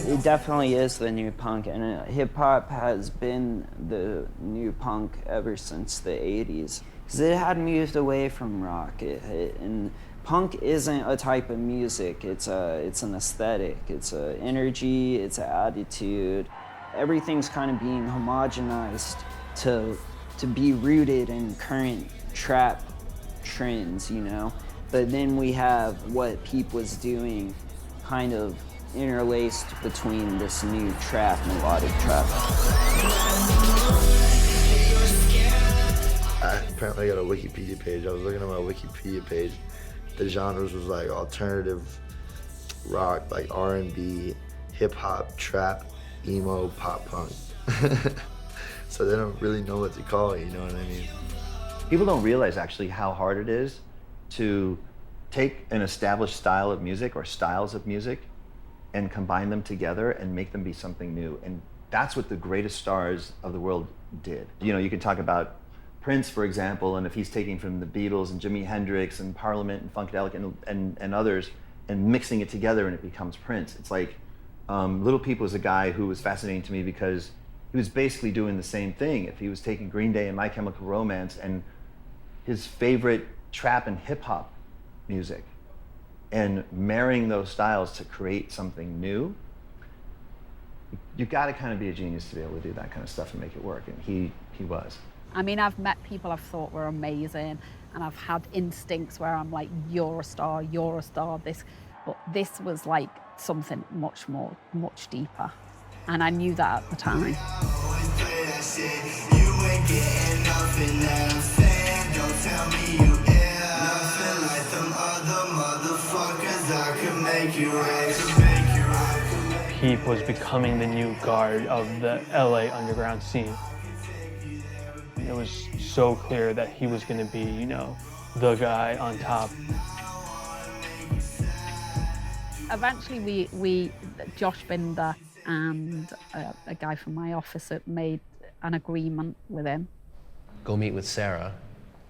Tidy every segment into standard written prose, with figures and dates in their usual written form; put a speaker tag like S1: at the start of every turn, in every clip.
S1: It definitely is the new punk, and hip-hop has been the new punk ever since the 80s. Because it had moved away from rock, and punk isn't a type of music, it's an aesthetic, it's an energy, it's an attitude. Everything's kind of being homogenized to be rooted in current trap trends, you know? But then we have what Peep was doing kind of interlaced between this new trap, melodic trap.
S2: Apparently I got a Wikipedia page. I was looking at my Wikipedia page. The genres was like alternative rock, like R&B, hip hop, trap, emo, pop punk. So they don't really know what to call it, you know what I mean?
S3: People don't realize actually how hard it is to take an established style of music or styles of music and combine them together and make them be something new. And that's what the greatest stars of the world did. You know, you could talk about Prince, for example, and if he's taking from the Beatles and Jimi Hendrix and Parliament and Funkadelic and others and mixing it together and it becomes Prince. It's like, Little Peep was a guy who was fascinating to me because he was basically doing the same thing. If he was taking Green Day and My Chemical Romance and his favorite trap and hip hop music and marrying those styles to create something new, you gotta kind of be a genius to be able to do that kind of stuff and make it work, and he was.
S4: I mean, I've met people I've thought were amazing, and I've had instincts where I'm like, you're a star, but this was like something much more, much deeper. And I knew that at the time.
S5: Peep was becoming the new guard of the LA underground scene. It was so clear that he was going to be, you know, the guy on top.
S4: Eventually, we Josh Binder and a guy from my office made an agreement with him.
S6: Go meet with Sarah,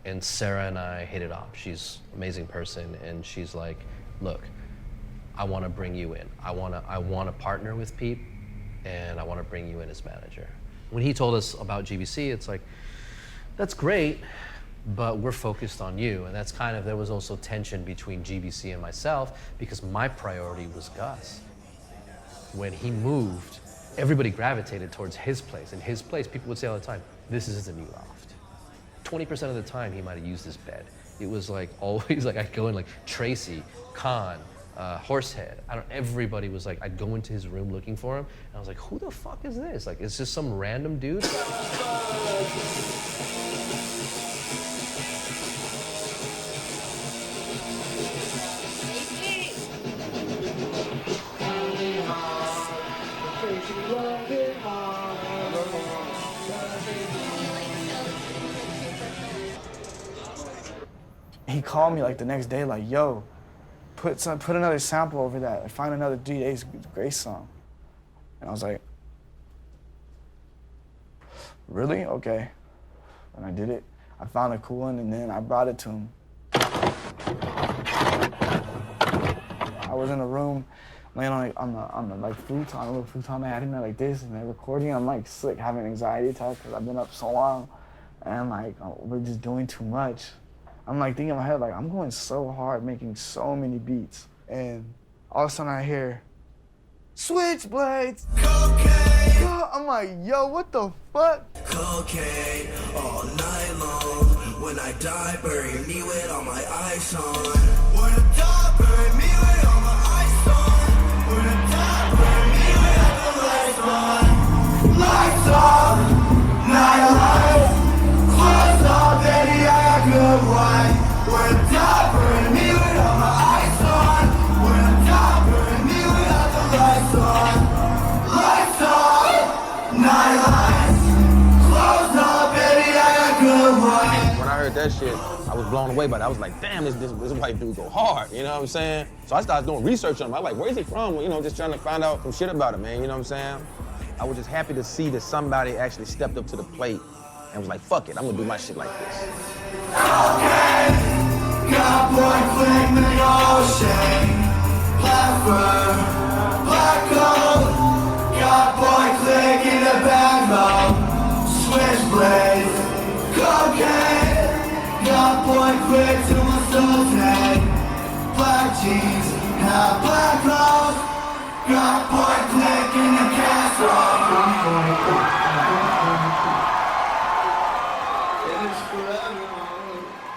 S6: and Sarah and I hit it off. She's an amazing person, and she's like, look, I want to bring you in. I want to partner with Peep, and I want to bring you in as manager. When he told us about GBC, it's like, that's great, but we're focused on you. And that's kind of, there was also tension between GBC and myself because my priority was Gus. When he moved, everybody gravitated towards his place. In his place, people would say all the time, this is the new loft. 20% of the time, he might have used this bed. It was like always like, I'd go in like Tracy, Khan, Horsehead. Everybody was like, I'd go into his room looking for him, and I was like, who the fuck is this? Like, it's just some random dude.
S7: He called me like the next day, like, yo, put another sample over that and find another D Days Grace song. And I was like, really? Okay. And I did it. I found a cool one, and then I brought it to him. I was in a room laying on the like futon, a little futon. I had him there like this, and they're recording. I'm like sick, having anxiety attack because I've been up so long, and I'm like, we're just doing too much. I'm like thinking in my head, like, I'm going so hard, making so many beats. And all of a sudden I hear, switchblades. Cocaine. I'm like, yo, what the fuck?
S8: Cocaine all night long. When I die, bury me with all my ice on. When I die, bury me with all my ice on. When I die, bury me with all the lights on. Lights on, night lights. Close up, baby, I got good wine. When I die, bury me with all my ice on. When I die, bury me with all the lights on. Lights on, night lights. Close up, baby, I got good wine.
S9: When I heard that shit, I was blown away by that. I was like, damn, this white dude go hard, you know what I'm saying? So I started doing research on him. I'm like, where's he from? You know, just trying to find out some shit about him, man, you know what I'm saying? I was just happy to see that somebody actually stepped up to the plate and was like, fuck it, I'm gonna do my shit like this.
S8: Okay, got boy fling the ocean. Plasper, black jeans, half black clothes. Got point click in the